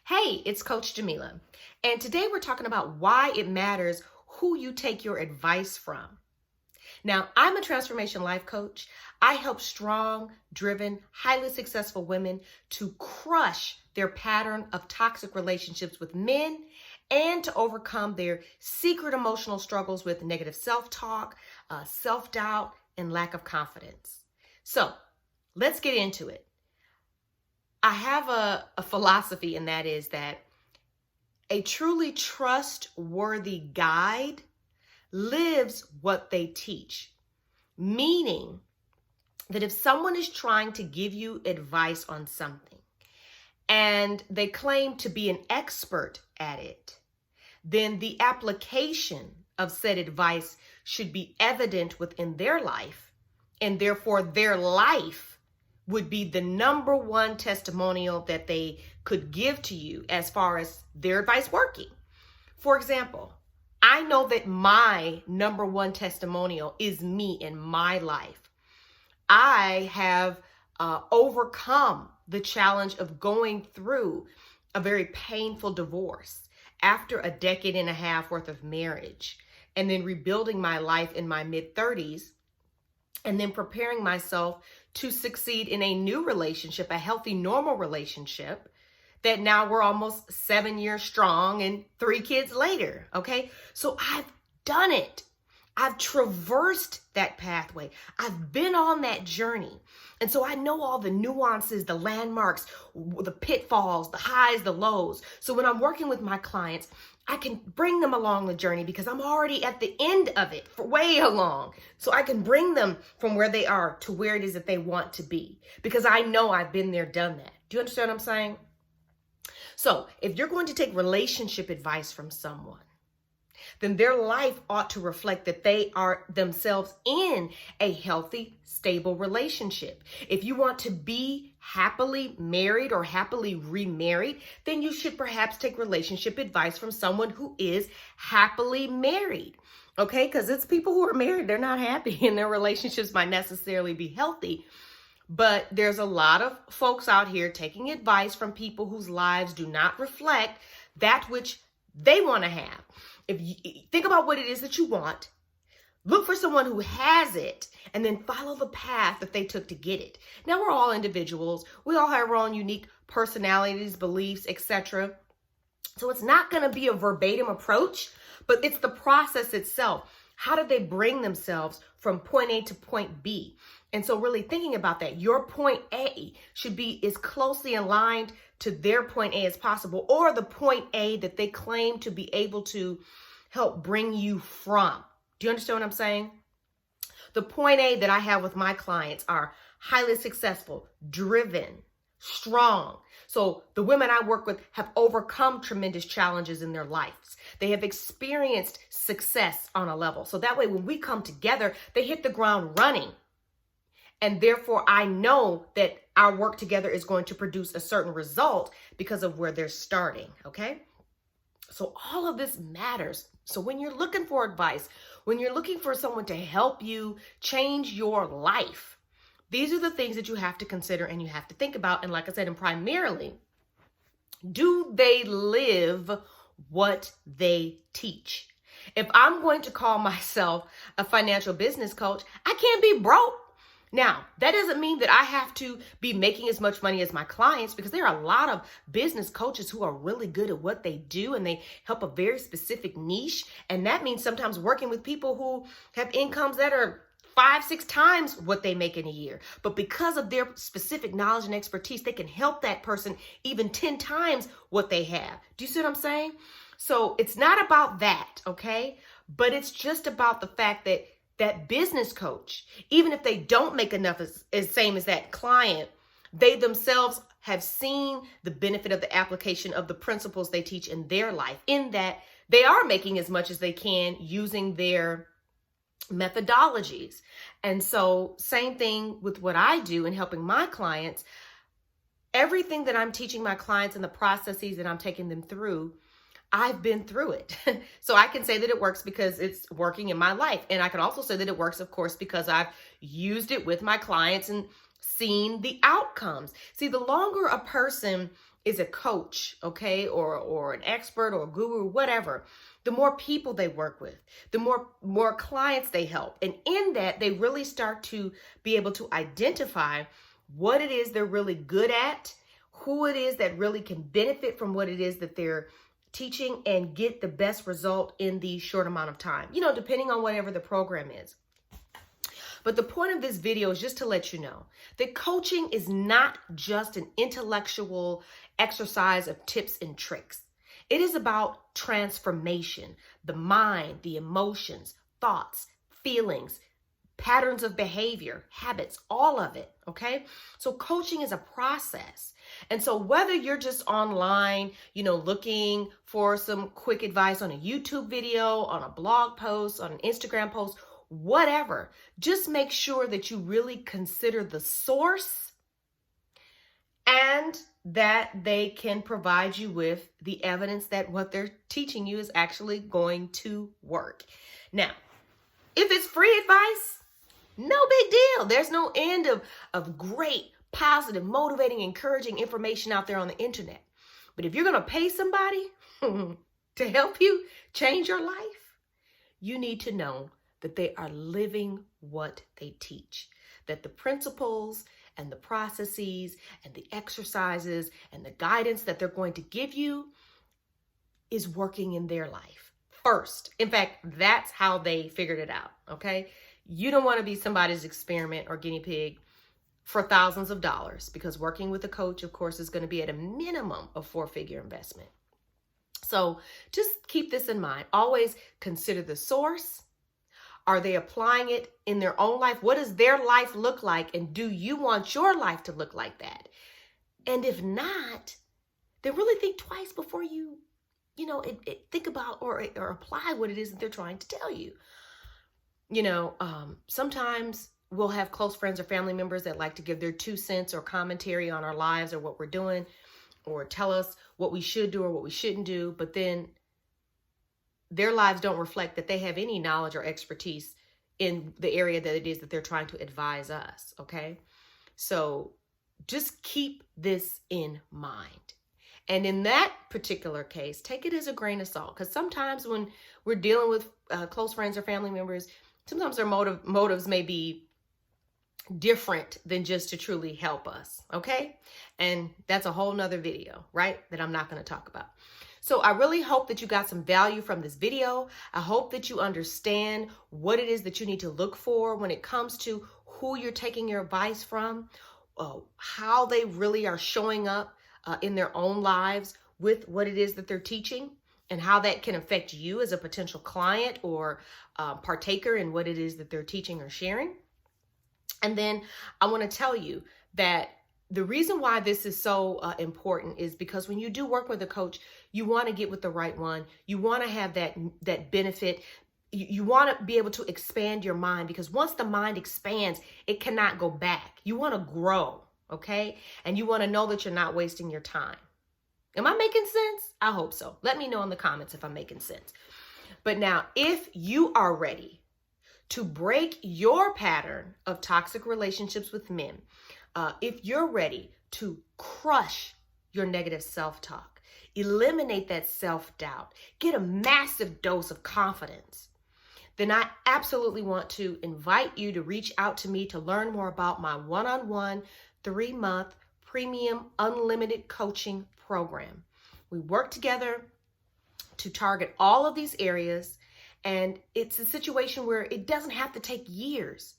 Hey, it's Coach Jamila, and today we're talking about why it matters who you take your advice from. Now, I'm a transformation life coach. I help strong, driven, highly successful women to crush their pattern of toxic relationships with men and to overcome their secret emotional struggles with negative self-talk, self-doubt, and lack of confidence. So let's get into it. I have a philosophy, and that is that a truly trustworthy guide lives what they teach, meaning that if someone is trying to give you advice on something and they claim to be an expert at it, then the application of said advice should be evident within their life, and therefore their life would be the number one testimonial that they could give to you as far as their advice working. For example, I know that my number one testimonial is me in my life. I have overcome the challenge of going through a very painful divorce after a decade and a half worth of marriage, and then rebuilding my life in my mid-30s, and then preparing myself to succeed in a new relationship, a healthy, normal relationship that now we're almost 7 years strong and 3 kids later, okay? So I've done it. I've traversed that pathway. I've been on that journey. And so I know all the nuances, the landmarks, the pitfalls, the highs, the lows. So when I'm working with my clients, I can bring them along the journey because I'm already at the end of it, for way along. So I can bring them from where they are to where it is that they want to be, because I know I've been there, done that. Do you understand what I'm saying? So if you're going to take relationship advice from someone, then their life ought to reflect that they are themselves in a healthy, stable relationship. If you want to be happily married or happily remarried, then you should perhaps take relationship advice from someone who is happily married. Okay, because it's people who are married, they're not happy, and their relationships might necessarily be healthy. But there's a lot of folks out here taking advice from people whose lives do not reflect that which they want to have. If you think about what it is that you want, look for someone who has it, and then follow the path that they took to get it. Now, we're all individuals. We all have our own unique personalities, beliefs, etc. So it's not going to be a verbatim approach, but it's the process itself. How did they bring themselves from point A to point B? And so really thinking about that, your point A should be as closely aligned to their point A as possible, or the point A that they claim to be able to help bring you from. Do you understand what I'm saying? The point A that I have with my clients are highly successful, driven, strong. So the women I work with have overcome tremendous challenges in their lives. They have experienced success on a level. So that way, when we come together, they hit the ground running. And therefore, I know that our work together is going to produce a certain result because of where they're starting, okay? So all of this matters. So when you're looking for advice, when you're looking for someone to help you change your life, these are the things that you have to consider and you have to think about. And like I said, and primarily, do they live what they teach? If I'm going to call myself a financial business coach, I can't be broke. Now, that doesn't mean that I have to be making as much money as my clients, because there are a lot of business coaches who are really good at what they do, and they help a very specific niche. And that means sometimes working with people who have incomes that are 5-6 times what they make in a year. But because of their specific knowledge and expertise, they can help that person even 10 times what they have. Do you see what I'm saying? So it's not about that, okay? But it's just about the fact that that business coach, even if they don't make enough as same as that client, they themselves have seen the benefit of the application of the principles they teach in their life, in that they are making as much as they can using their methodologies. And so same thing with what I do in helping my clients. Everything that I'm teaching my clients and the processes that I'm taking them through, I've been through it. So I can say that it works because it's working in my life. And I can also say that it works, of course, because I've used it with my clients and seen the outcomes. See, the longer a person is a coach, okay, or an expert or a guru, whatever, the more people they work with, the more clients they help. And in that, they really start to be able to identify what it is they're really good at, who it is that really can benefit from what it is that they're teaching, and get the best result in the short amount of time, depending on whatever the program is. But the point of this video is just to let you know that coaching is not just an intellectual exercise of tips and tricks. It is about transformation, the mind, the emotions, thoughts, feelings, patterns of behavior, habits, all of it, okay? So coaching is a process. And so whether you're just online, looking for some quick advice on a YouTube video, on a blog post, on an Instagram post, whatever, just make sure that you really consider the source and that they can provide you with the evidence that what they're teaching you is actually going to work. Now, if it's free advice, no big deal. There's no end of great, positive, motivating, encouraging information out there on the internet. But if you're going to pay somebody to help you change your life, you need to know that they are living what they teach, that the principles and the processes and the exercises and the guidance that they're going to give you is working in their life first. In fact, that's how they figured it out, okay? You don't want to be somebody's experiment or guinea pig for thousands of dollars, because working with a coach, of course, is going to be at a minimum of 4-figure investment. So just keep this in mind. Always consider the source. Are they applying it in their own life? What does their life look like? And do you want your life to look like that? And if not, then really think twice before you, think about or apply what it is that they're trying to tell you. Sometimes we'll have close friends or family members that like to give their 2 cents or commentary on our lives or what we're doing, or tell us what we should do or what we shouldn't do. But then their lives don't reflect that they have any knowledge or expertise in the area that it is that they're trying to advise us, okay? So just keep this in mind. And in that particular case, take it as a grain of salt, because sometimes when we're dealing with close friends or family members, sometimes their motives may be different than just to truly help us, okay? And that's a whole nother video, right? That I'm not going to talk about. So I really hope that you got some value from this video. I hope that you understand what it is that you need to look for when it comes to who you're taking your advice from, how they really are showing up in their own lives with what it is that they're teaching, and how that can affect you as a potential client or partaker in what it is that they're teaching or sharing. And then I want to tell you that the reason why this is so important is because when you do work with a coach, you want to get with the right one. You want to have that benefit. You want to be able to expand your mind, because once the mind expands, it cannot go back. You want to grow, okay? And you want to know that you're not wasting your time. Am I making sense? I hope so. Let me know in the comments if I'm making sense. But now, if you are ready to break your pattern of toxic relationships with men, if you're ready to crush your negative self-talk, eliminate that self-doubt, get a massive dose of confidence, then I absolutely want to invite you to reach out to me to learn more about my one-on-one 3-month premium unlimited coaching program. We work together to target all of these areas, and it's a situation where it doesn't have to take years.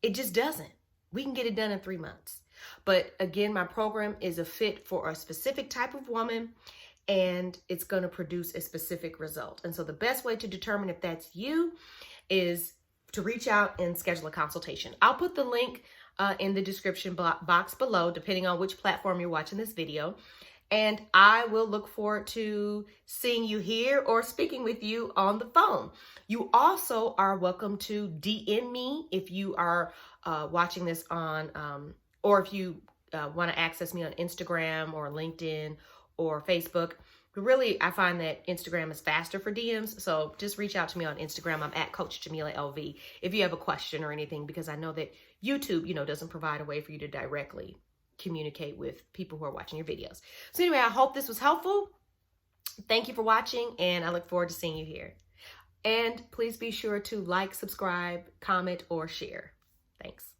It just doesn't. We can get it done in 3 months. But again, my program is a fit for a specific type of woman, and it's going to produce a specific result. And so the best way to determine if that's you is to reach out and schedule a consultation. I'll put the link in the description box below, depending on which platform you're watching this video. And I will look forward to seeing you here or speaking with you on the phone. You also are welcome to DM me if you are watching this on, or if you want to access me on Instagram or LinkedIn or Facebook. Really, I find that Instagram is faster for DMs, so just reach out to me on Instagram. I'm at Coach Jamila LV if you have a question or anything, because I know that YouTube, doesn't provide a way for you to directly communicate with people who are watching your videos. So anyway, I hope this was helpful. Thank you for watching, and I look forward to seeing you here. And please be sure to like, subscribe, comment, or share. Thanks.